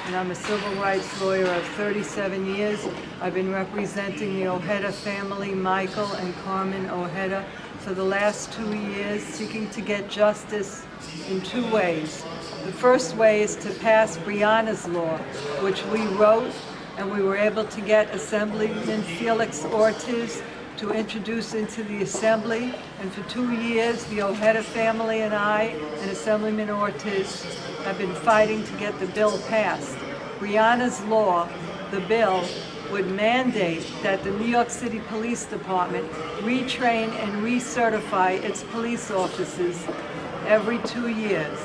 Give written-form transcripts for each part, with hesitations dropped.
and I'm a civil rights lawyer of 37 years. I've been representing the Ojeda family, Michael and Carmen Ojeda, for the last 2 years, seeking to get justice in 2 ways. The first way is to pass Briana's law, which we wrote, and we were able to get Assemblyman Felix Ortiz to introduce into the Assembly. And for 2 years, the Ojeda family and I and Assemblyman Ortiz have been fighting to get the bill passed. Briana's law, the bill, would mandate that the New York City Police Department retrain and recertify its police officers every 2 years.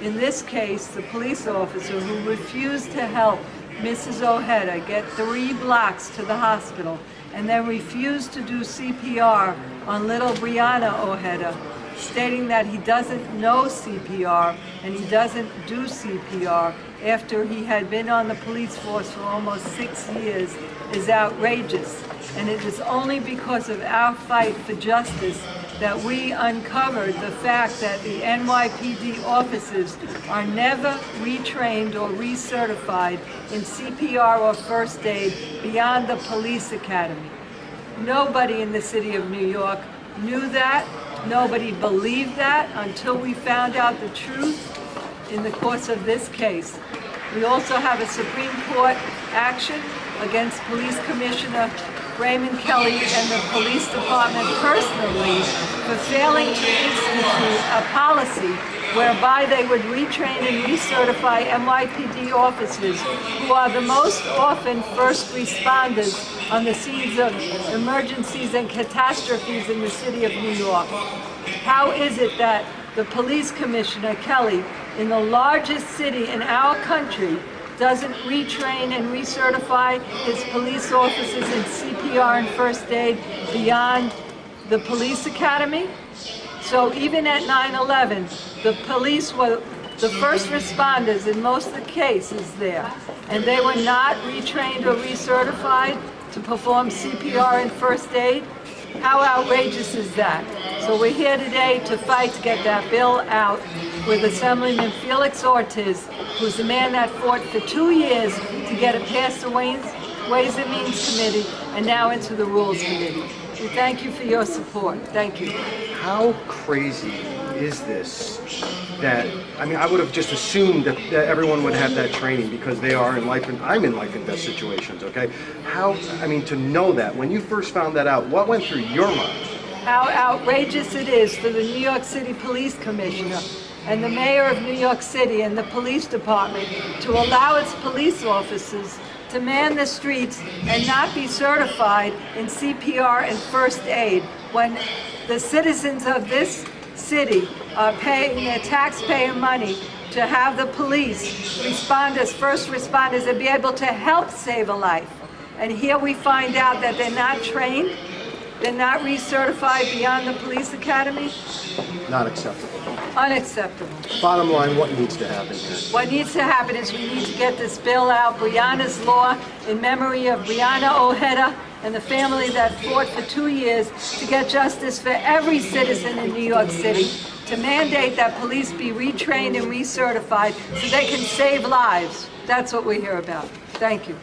In this case, the police officer who refused to help Mrs. Ojeda get 3 blocks to the hospital and then refused to do CPR on little Briana Ojeda, stating that he doesn't know CPR and he doesn't do CPR after he had been on the police force for almost 6 years, is outrageous. And it is only because of our fight for justice that we uncovered the fact that the NYPD officers are never retrained or recertified in CPR or first aid beyond the police academy. Nobody in the city of New York knew that. Nobody believed that until we found out the truth in the course of this case. We also have a Supreme Court action against Police Commissioner Raymond Kelly and the police department personally for failing to institute a policy whereby they would retrain and recertify NYPD officers who are the most often first responders on the scenes of emergencies and catastrophes in the city of New York. How is it that the police commissioner, Kelly, in the largest city in our country, doesn't retrain and recertify his police officers in CPR and first aid beyond the police academy? So even at 9/11, the police were the first responders in most of the cases there, and they were not retrained or recertified to perform CPR and first aid. How outrageous is that? So we're here today to fight to get that bill out with Assemblyman Felix Ortiz, who's the man that fought for 2 years to get it past the Ways and Means Committee and now into the Rules Committee. We thank you for your support. Thank you. How crazy is this that, I mean, I would have just assumed that everyone would have that training because they are in life and I'm in life and death situations, okay? How, I mean, to know that, when you first found that out, what went through your mind? How outrageous it is for the New York City Police Commissioner and the Mayor of New York City and the Police Department to allow its police officers to man the streets and not be certified in CPR and first aid when the citizens of this city are paying their taxpayer money to have the police respond as first responders and be able to help save a life. And here we find out that they're not trained, they're not recertified beyond the police academy. Not acceptable. Unacceptable. Bottom line, what needs to happen here? What needs to happen is we need to get this bill out, Briana's law, in memory of Briana Ojeda and the family that fought for 2 years to get justice for every citizen in New York City, to mandate that police be retrained and recertified so they can save lives. That's what we're here about. Thank you.